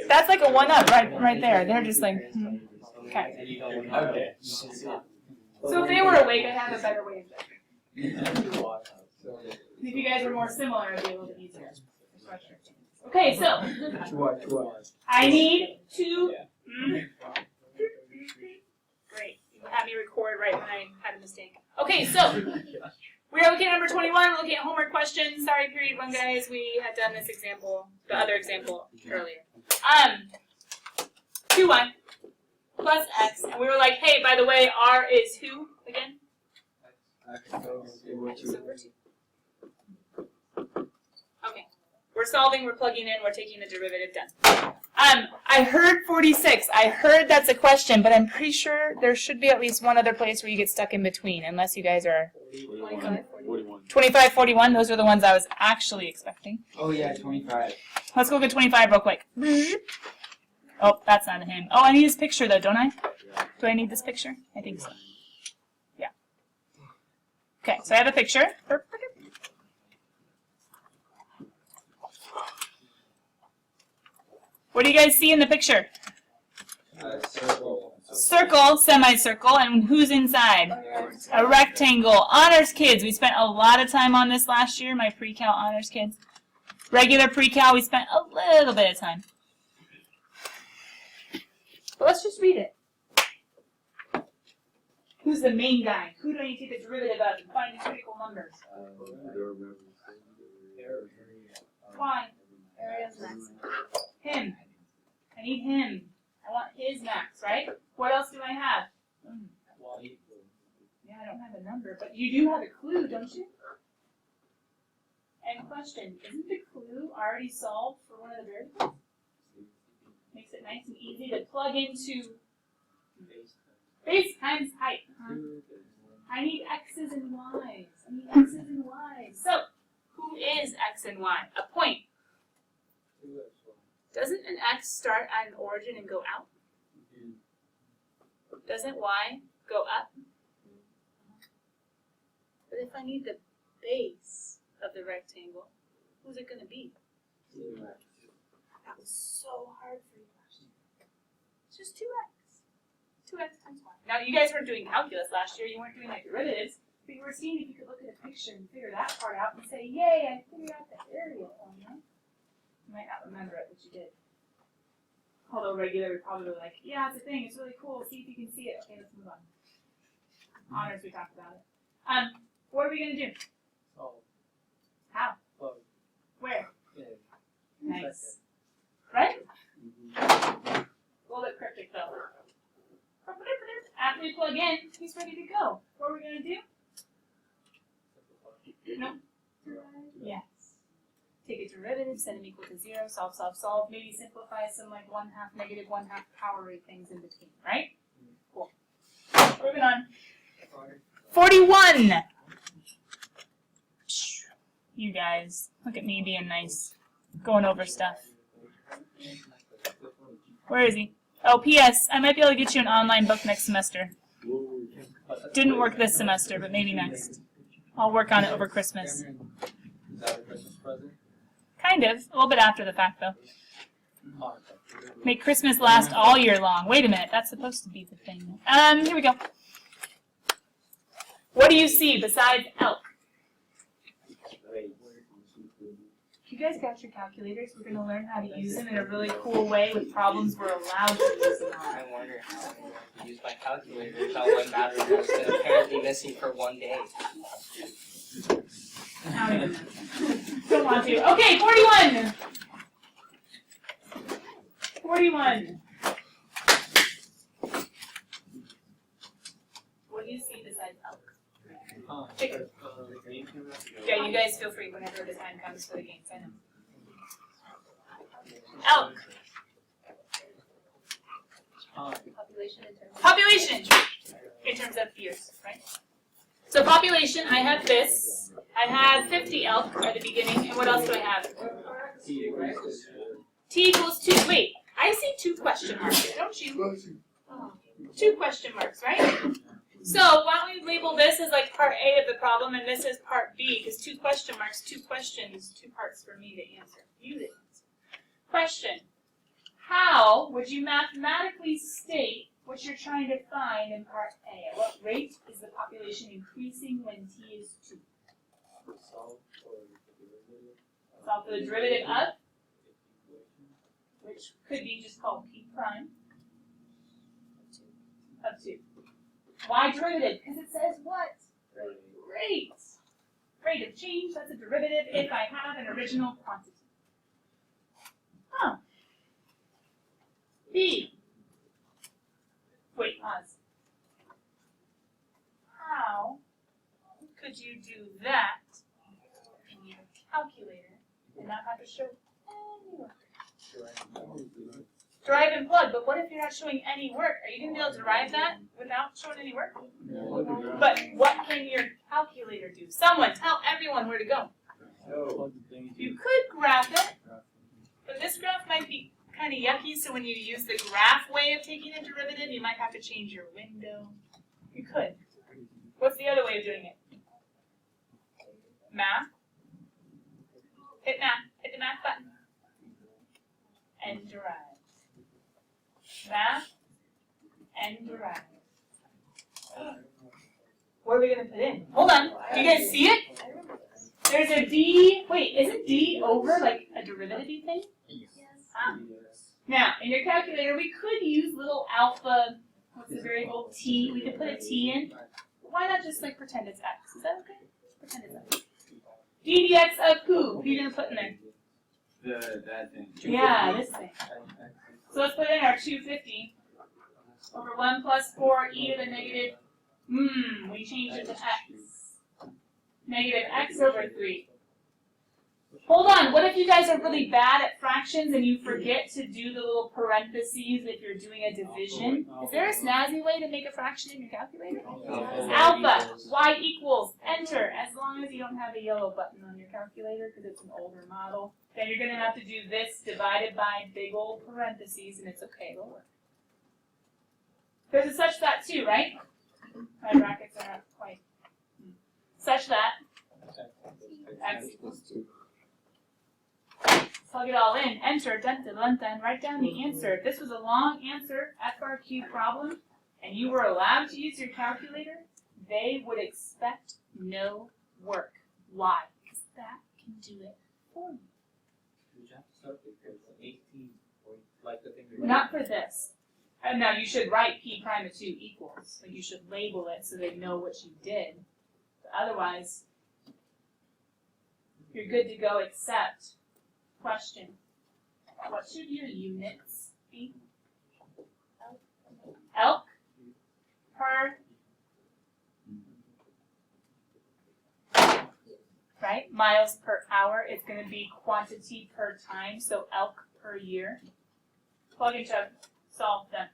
that's like a 1-up right there. They're just like, okay. Okay. So if they were awake, I'd have a better way of judging. If you guys were more similar, it'd be a little bit easier. Okay, so I need to. Great. You had me record right when I had a mistake. Okay, so we are looking at number 21. We're looking at homework questions. Sorry, period 1, guys. We had done this example, the other example earlier. 2y plus x, and we were like, hey, by the way, r is who again? X over 2. Okay. We're solving, we're plugging in, we're taking the derivative, done. I heard 46. I heard that's a question, but I'm pretty sure there should be at least one other place where you get stuck in between, unless you guys are 25, 41. Those are the ones I was actually expecting. Oh yeah, 25. Let's go get 25 real quick. Oh, that's not him. Oh, I need his picture though, don't I? Do I need this picture? I think so. Yeah. Okay, so I have a picture. What do you guys see in the picture? Circle. Circle, semicircle, and who's inside? A rectangle. Honors kids. We spent a lot of time on this last year, my pre-cal honors kids. Regular pre-cal, we spent a little bit of time. But let's just read it. Who's the main guy? Who do I need to take the derivative of and find the critical numbers? Why? Area's max. Him. I need him. I want his max, right? What else do I have? Yeah, I don't have a number, but you do have a clue, don't you? And question, isn't the clue already solved for one of the variables? Makes it nice and easy to plug into base times height. I need x's and y's. I need x's and y's. So, who is x and y? A point. Doesn't an x start at an origin and go out? Doesn't y go up? But if I need the base of the rectangle, who's it going to be? That was so hard for you last year. It's just 2x. 2x times y. Now, you guys weren't doing calculus last year. You weren't doing like derivatives. But you were seeing if you could look at a picture and figure that part out and say, yay, I figured out the area formula. You might not remember it, but you did. Although regular would probably be like, yeah, it's a thing. It's really cool. See if you can see it. Okay, let's move on. Honors, we talked about it. What are we going to do? How? Where? Nice. Right? A little bit cryptic, though. After we plug in, he's ready to go. What are we going to do? No. Yes. Take a derivative, set them equal to 0, solve, solve, solve. Maybe simplify some like 1/2, negative 1/2 power things in between, right? Cool. Moving on. 41! You guys, look at me being nice. Going over stuff. Where is he? Oh, P.S. I might be able to get you an online book next semester. Didn't work this semester, but maybe next. I'll work on it over Christmas. Is that a Christmas present? Kind of. A little bit after the fact, though. Make Christmas last all year long. Wait a minute. That's supposed to be the thing. Here we go. What do you see besides elk? You guys got your calculators? We're going to learn how to use them in a really cool way with problems we're allowed to use them on. I wonder how I'm going to use my calculator if one battery has been apparently missing for 1 day. I don't even know. Don't want to. Okay, 41! 41. What do you see besides elk? Chicken. Yeah, you guys feel free whenever the time comes for the games. I know. Elk. Population in terms of years, right? So population, I have this. I have 50 elk at the beginning, and what else do I have? T equals 2. Wait, I see 2 question marks, don't you? 2 question marks, right? So why don't we label this as like part A of the problem, and this is part B, because 2 question marks, 2 questions, 2 parts for me to answer. You to answer. Question: would you mathematically state what you're trying to find in part A? At what rate is the population increasing when t is 2? Solve for the derivative of, which could be just called p prime of 2. Why derivative? Because it says what? Rate. Rate of change, that's a derivative if I have an original quantity. Huh. B. Wait, pause. How could you do that in your calculator and not have to show any work? Derive and plug, but what if you're not showing any work? Are you going to be able to derive that without showing any work? But what can your calculator do? Someone tell everyone where to go. You could graph it, but this graph might be kind of yucky, so when you use the graph way of taking a derivative, you might have to change your window. You could. What's the other way of doing it? Math. Hit math. Hit the math button. And derive. Math and derive. What are we going to put in? Hold on. Do you guys see it? There's a d. Wait, isn't d over like a derivative thing? Yes. Ah. Now, in your calculator, we could use little alpha, what's the variable, t. We could put a t in. Why not just like pretend it's x? Is that okay? Pretend it's x. d dx of who? What are you going to put in there? That thing. Yeah, this thing. So let's put in our 250 over 1 plus 4 e to the negative, we changed it to x. Negative x over 3. Hold on, what if you guys are really bad at fractions and you forget to do the little parentheses if you're doing a division? Is there a snazzy way to make a fraction in your calculator? Alpha, y equals, enter. As long as you don't have a yellow button on your calculator because it's an older model, then you're going to have to do this divided by big old parentheses and it's okay, it'll work. There's a such that too, right? My brackets are not quite. Such that x equals 2. Plug it all in, enter, dun dun dun dun, write down the answer. If this was a long answer FRQ problem and you were allowed to use your calculator, they would expect no work. Why? Because that can do it for you. Not for this. No, you should write p prime of 2 equals. So you should label it so they know what you did. But otherwise, you're good to go except question. What should your units be? Elk per, right? Miles per hour. It's going to be quantity per time, so elk per year. Plug and chug. Solve them.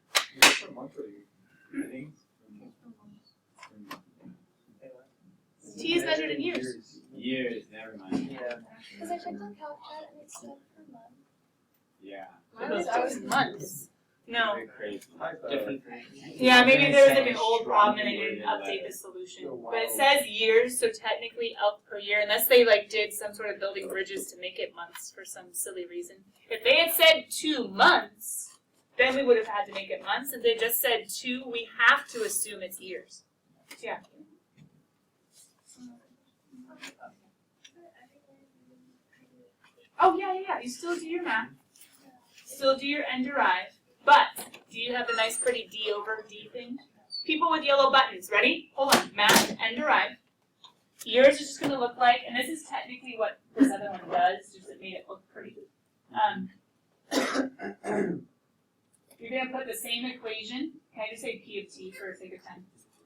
T is measured in years. Years, never mind. Yeah. Because I checked on CalcAB and it said per month. Yeah. I was months. No. Very crazy. Different. Yeah, maybe there was like an old problem and they didn't update the solution. But it says years, so technically elk per year, unless they like did some sort of building bridges to make it months for some silly reason. If they had said 2 months, then we would have had to make it months. If they just said 2, we have to assume it's years. Yeah. Oh, yeah. You still do your math. Still do your and derive. But, do you have the nice pretty D over D thing? People with yellow buttons, ready? Hold on. Math and derive. Yours is just going to look like, and this is technically what this other one does, just it made it look pretty. You're going to put the same equation. Can I just say P of T for the sake of time?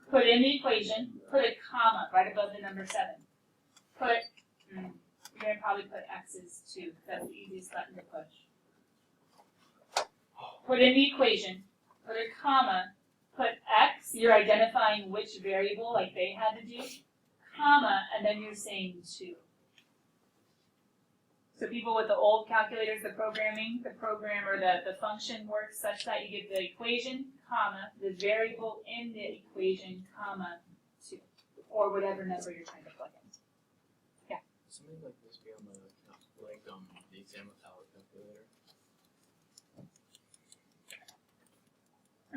Put in the equation, put a comma right above the number 7. Put, you're going to probably put X's too. That's the easiest button to push. Put in the equation, put a comma, put X, you're identifying which variable like they had to do, comma, and then you're saying 2. So people with the old calculators, the programming, the program or the function works such that you get the equation, comma, the variable in the equation, comma, 2. Or whatever number you're trying to plug in. Yeah. Something like this be on the the exam without calculator.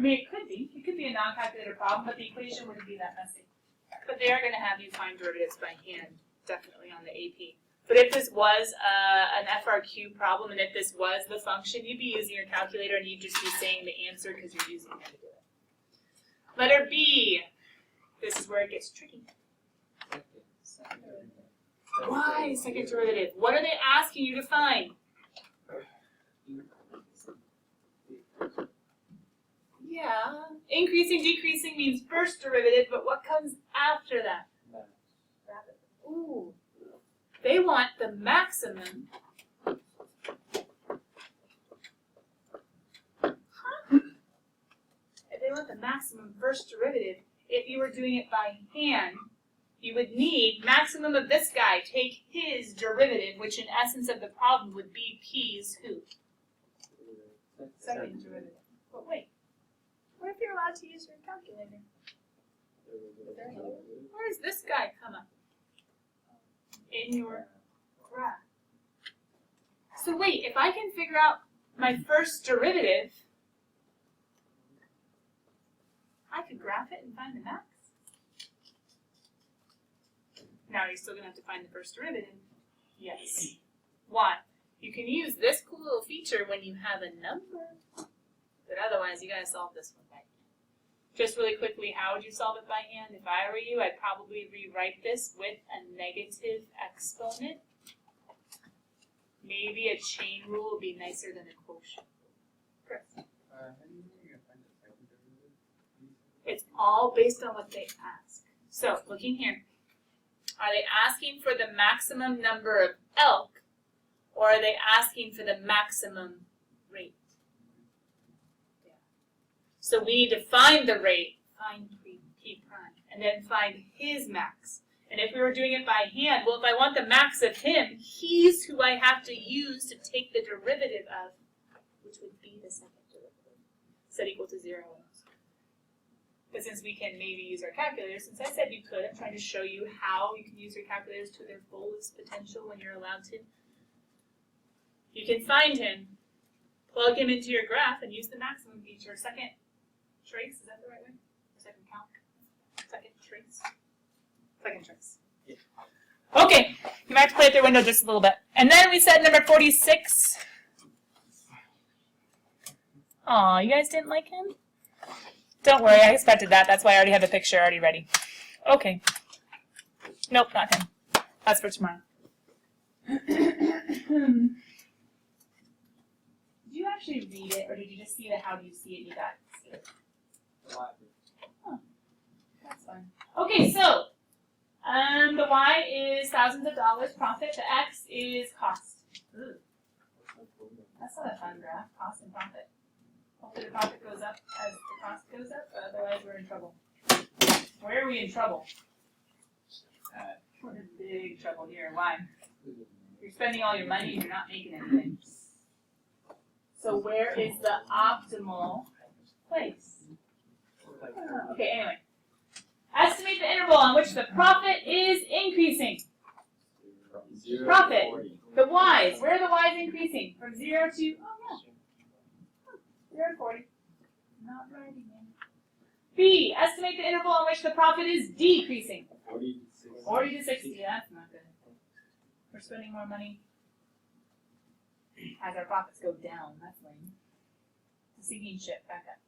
mean, it could be. It could be a non-calculator problem, but the equation wouldn't be that messy. But they are going to have you find derivatives by hand, definitely on the AP. But if this was an FRQ problem, and if this was the function, you'd be using your calculator and you'd just be saying the answer because you're using it to do it. Letter B. This is where it gets tricky. Why second derivative? What are they asking you to find? Yeah, increasing, decreasing means first derivative, but what comes after that? Ooh, they want the maximum. If they want the maximum first derivative, if you were doing it by hand, you would need maximum of this guy, take his derivative, which in essence of the problem would be P's who? Second derivative. But wait, what if you're allowed to use your calculator? Where does this guy come up? In your graph. So wait, if I can figure out my first derivative, I could graph it and find the max. Now you're still going to have to find the first derivative. Yes. Why? You can use this cool little feature when you have a number. But otherwise, you got to solve this one by hand. Just really quickly, how would you solve it by hand? If I were you, I'd probably rewrite this with a negative exponent. Maybe a chain rule would be nicer than a quotient. Chris? It's all based on what they ask. So, looking here. Are they asking for the maximum number of elk, or are they asking for the maximum rate? Yeah. So we need to find the rate, find P prime, and then find his max. And if we were doing it by hand, well, if I want the max of him, he's who I have to use to take the derivative of, which would be the second derivative, set equal to 0. But since we can maybe use our calculators, since I said you could, I'm trying to show you how you can use your calculators to their fullest potential when you're allowed to. You can find him, plug him into your graph, and use the maximum feature. Second trace, is that the right way? Or second count? Second trace? Second trace. Yeah. Okay, you might have to play it through window just a little bit. And then we said number 46. Aw, you guys didn't like him? Don't worry, I expected that. That's why I already have the picture already ready. Okay. Nope, not him. That's for tomorrow. Did you actually read it, or did you just see the how do you see it? You got to see it. Oh, that's fine. Okay, so the Y is thousands of dollars profit. The X is cost. Ooh. That's not a fun graph, cost and profit. Hopefully the profit goes up as the cost goes up, otherwise we're in trouble. Where are we in trouble? We're in big trouble here. Why? You're spending all your money and you're not making anything. So where is the optimal place? Okay, anyway. Estimate the interval on which the profit is increasing. Profit. The Y's. Where are the Y's increasing? From 0 to, 0 to 40. Not writing it. B. Estimate the interval on which the profit is decreasing. 40 to 60. That's not good. We're spending more money as our profits go down. That's lame. It's a sinking ship. Back up.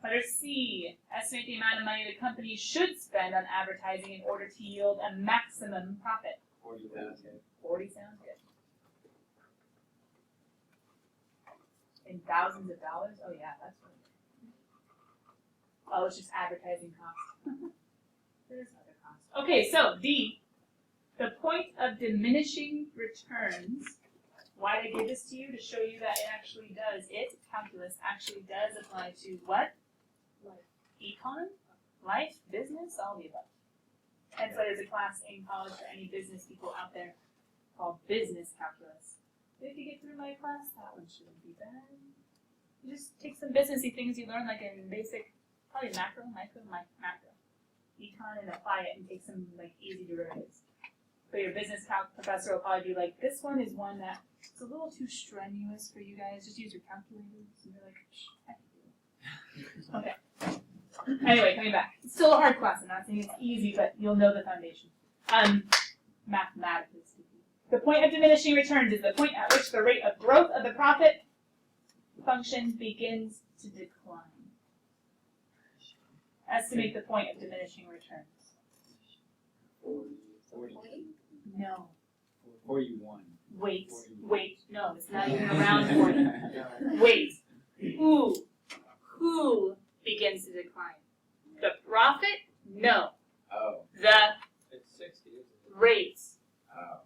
Letter C. Estimate the amount of money the company should spend on advertising in order to yield a maximum profit. 40 sounds good. 40 sounds good. In thousands of dollars? Oh yeah, that's what it is. Oh, it's just advertising costs. There's other costs. Okay, so D. The point of diminishing returns. Why did I give this to you? To show you that it actually does. Calculus, actually does apply to what? Econ? Life? Business? All the above. And so there's a class in college for any business people out there called business calculus. If you get through my class, that one shouldn't be bad. You just take some businessy things you learn like in basic, probably macro, micro, macro, econ, and apply it and take some like easy derivatives. But your business calc professor will probably be like, this one is one that it's a little too strenuous for you guys. Just use your calculators. And you're like, I can do it. Okay. Anyway, coming back. It's still a hard class. I'm not saying it's easy, but you'll know the foundation. Mathematically speaking. The point of diminishing returns is the point at which the rate of growth of the profit function begins to decline. Estimate the point of diminishing returns. 40. No. 41. Wait. No, it's not even around 40. Wait. Who begins to decline? The profit? No. Oh. The It's 60, isn't it? rate Oh.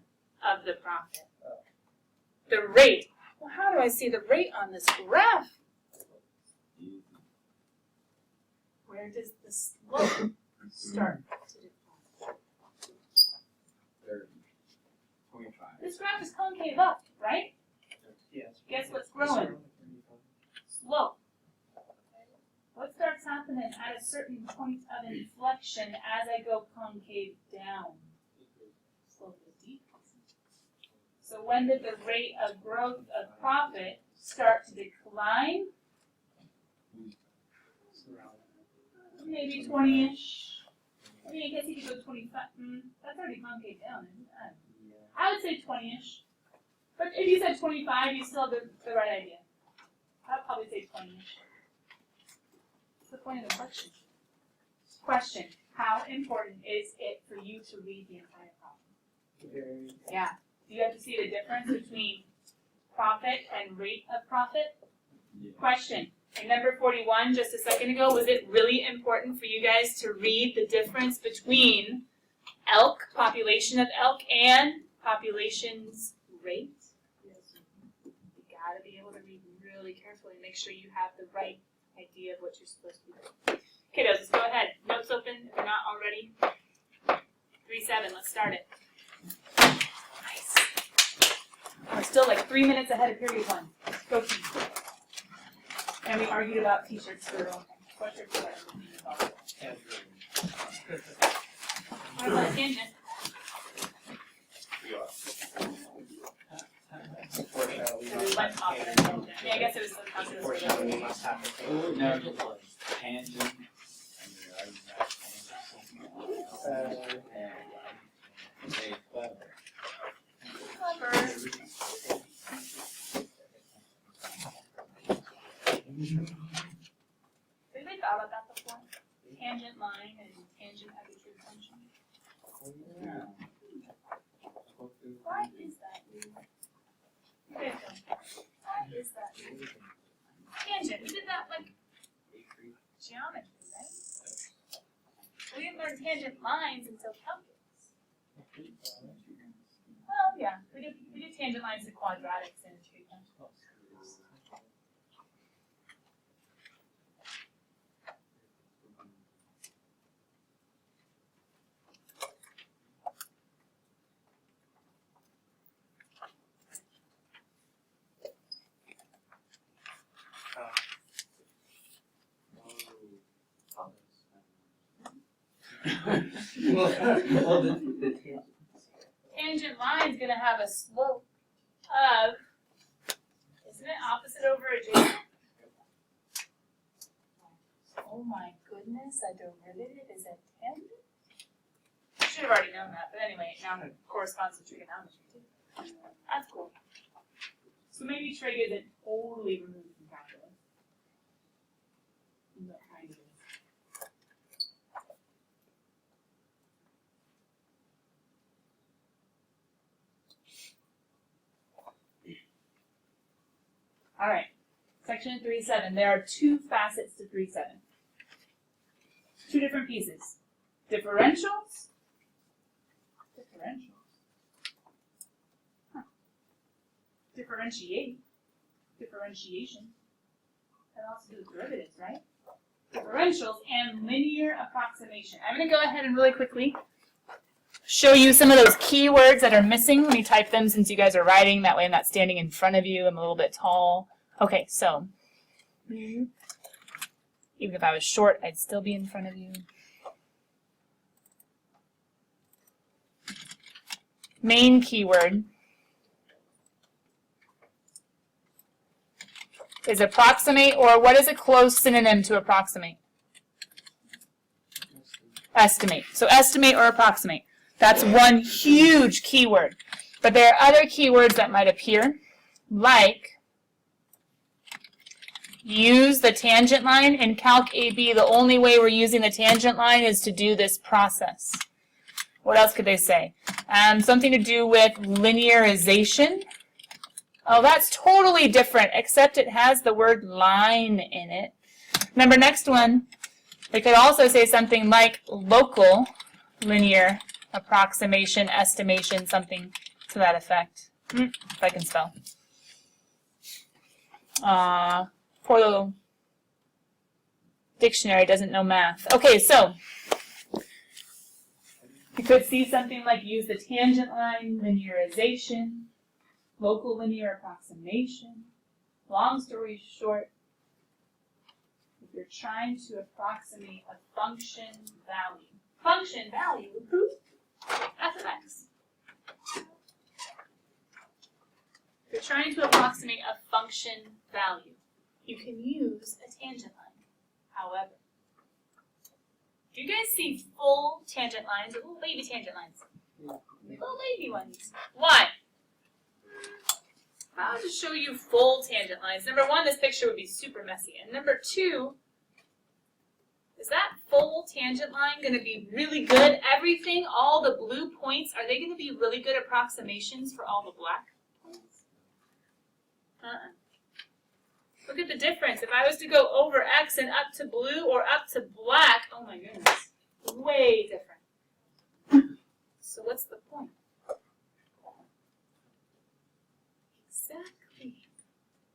of the profit. The rate. Well, how do I see the rate on this graph? Easy. Where does the slope start to decline? 30. 25. This graph is concave up, right? Yes. Guess what's growing? Slope. What starts happening at a certain point of inflection as I go concave down? Slope is decreasing. So when did the rate of growth of profit start to decline? Maybe 20-ish. I mean, I guess you could go 25. That's already concave down, isn't it? I would say 20-ish. But if you said 25, you still have the right idea. I'd probably say 20-ish. What's the point of the question? Question. How important is it for you to read the entire problem? Yeah. Do you have to see the difference between profit and rate of profit? Yeah. Question. In number 41, just a second ago, was it really important for you guys to read the difference between elk, population of elk, and population's rate? Yes. You gotta be able to read really carefully and make sure you have the right idea of what you're supposed to be doing. Kiddos, let's go ahead. Notes open if you're not already. 3-7, let's start it. Nice. We're still like 3 minutes ahead of period 1. Go team. And we argued about t-shirts for sweatshirts for What about a tangent? Unfortunately, So we went off on a tangent. Yeah, I guess it was the concept. unfortunately, we must have to. No, tangent. Very clever. Clever. Have we thought about that before? Tangent line and tangent attitude function. Yeah. Why is that? Okay, so why is that? Tangent. We did that like geometry, right? We didn't learn tangent lines until calculus. Well, yeah, we did tangent lines to quadratics and treatment. Well, the Tangent line's gonna have a slope of, isn't it opposite over adjacent? Oh my goodness, a derivative is a tangent? I should have already known that, but anyway, now it corresponds to trigonometry too. That's cool. So maybe trig isn't totally removed from calculus. But kind of is. All right, section 3.7. There are two facets to 3.7. Two different pieces. Differentials. Huh. Differentiation. That also do with derivatives, right? Differentials and linear approximation. I'm going to go ahead and really quickly show you some of those keywords that are missing. Let me type them since you guys are writing. That way I'm not standing in front of you. I'm a little bit tall. Okay, so even if I was short, I'd still be in front of you. Main keyword. is approximate, or what is a close synonym to approximate? Estimate. So estimate or approximate. That's one huge keyword. But there are other keywords that might appear, like use the tangent line. In CalcAB, the only way we're using the tangent line is to do this process. What else could they say? Something to do with linearization. Oh, that's totally different, except it has the word line in it. Remember, next one, they could also say something like local linear approximation, estimation, something to that effect. If I can spell. Poor little dictionary doesn't know math. Okay, so you could see something like use the tangent line, linearization, local linear approximation. Long story short, if you're trying to approximate a function value, proof f of x. If you're trying to approximate a function value, you can use a tangent line. However, do you guys see full tangent lines or little baby tangent lines? Little baby ones. Why? I'll just show you full tangent lines. Number one, this picture would be super messy. And number two, is that full tangent line going to be really good? Everything, all the blue points, are they going to be really good approximations for all the black points? Look at the difference. If I was to go over X and up to blue or up to black, oh my goodness, way different. So what's the point? Exactly.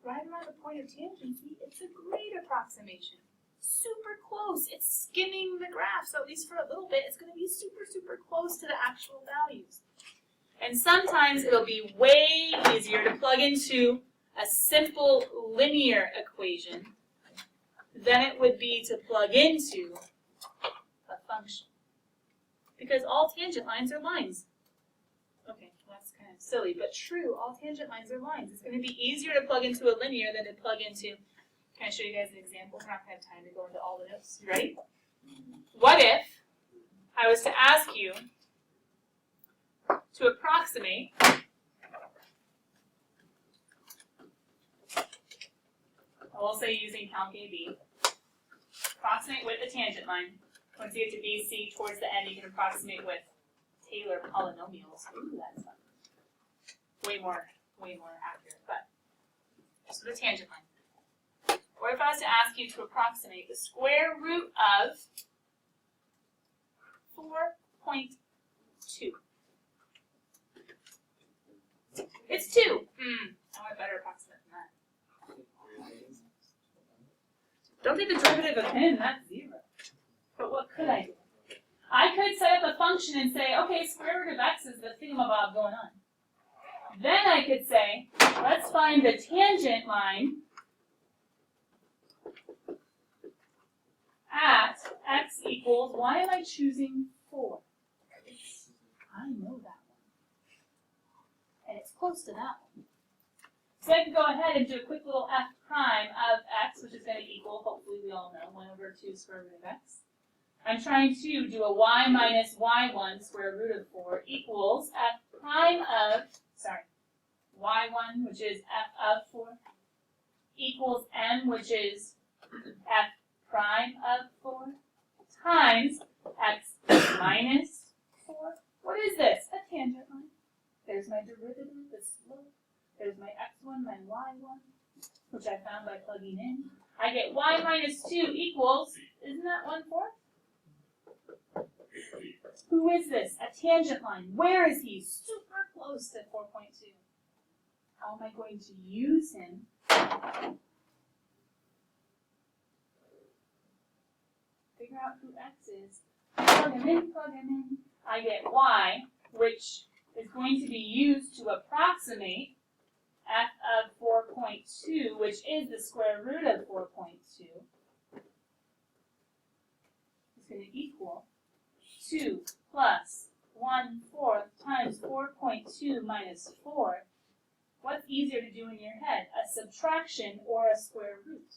Right around the point of tangency, it's a great approximation. Super close. It's skimming the graph, so at least for a little bit, it's going to be super, super close to the actual values. And sometimes it'll be way easier to plug into a simple linear equation than it would be to plug into a function. Because all tangent lines are lines. Okay, well that's kind of silly, but true, all tangent lines are lines. It's going to be easier to plug into a linear than to plug into. Can I show you guys an example? We're not going to have time to go into all of this. You ready? What if I was to ask you to approximate we'll say using CalcAB, approximate with the tangent line. Once you get to BC, towards the end, you can approximate with Taylor polynomials. Ooh, that's fun. Way more accurate, but just with a tangent line. Or if I was to ask you to approximate the square root of 4.2. It's 2. I want a better approximate than that. Don't take the derivative of him, that's 0. But what could I do? I could set up a function and say, okay, square root of x is the thingamabob going on. Then I could say, let's find the tangent line at x equals, why am I choosing 4? I know that one. And it's close to that one. So I can go ahead and do a quick little f prime of x, which is going to equal, hopefully we all know, 1 over 2 square root of x. I'm trying to do a y minus y1 square root of 4 equals f prime of, y1, which is f of 4, equals m, which is f prime of 4, times x minus 4. What is this? A tangent line. There's my derivative, the slope. There's my x1, my y1, which I found by plugging in. I get y minus 2 equals, isn't that 1/4? Who is this? A tangent line. Where is he? Super close to 4.2. How am I going to use him? Figure out who x is. Plug him in. I get y, which is going to be used to approximate f of 4.2, which is the square root of 4.2, is going to equal 2 plus 1/4 times 4.2 minus 4 What's easier to do in your head, a subtraction or a square root?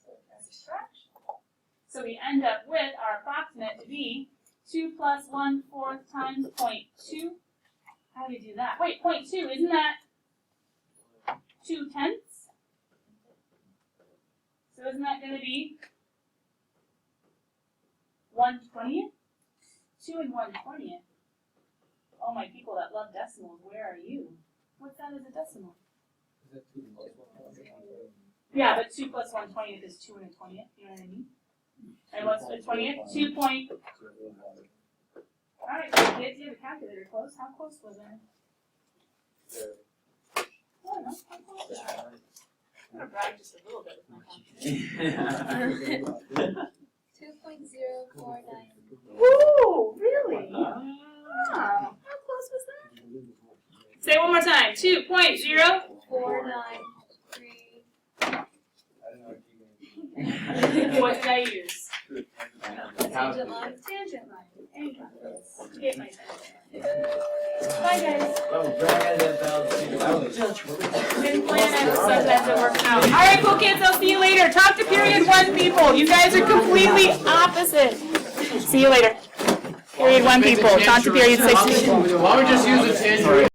A subtraction. So we end up with our approximate to be 2 plus 1/4 times 0.2. How do we do that? Wait, 0.2, isn't that 2/10? So isn't that going to be 1/20? 2 and 1/20. Oh, my people that love decimals, where are you? What's that as a decimal? Yeah, but 2 plus 1/20 is 2 and a 20th, you know what I mean? And what's a 20th? 2 point. Alright, kids, you have a calculator close. How close was I? Oh, no, how close was I? I'm going to brag just a little bit with my calculator. 2.049. Woo! Really? Oh, how close was that? Say it one more time. 2.0. 493. What did I use? Tangent line. Tangent line. Get my tangent line. Bye, guys. Didn't plan it, sometimes it works out. All right, cool kids. I'll see you later. Talk to period 1 people. You guys are completely opposite. See you later. Period 1 people. Talk to period 6 people. Why don't we just use the tangent?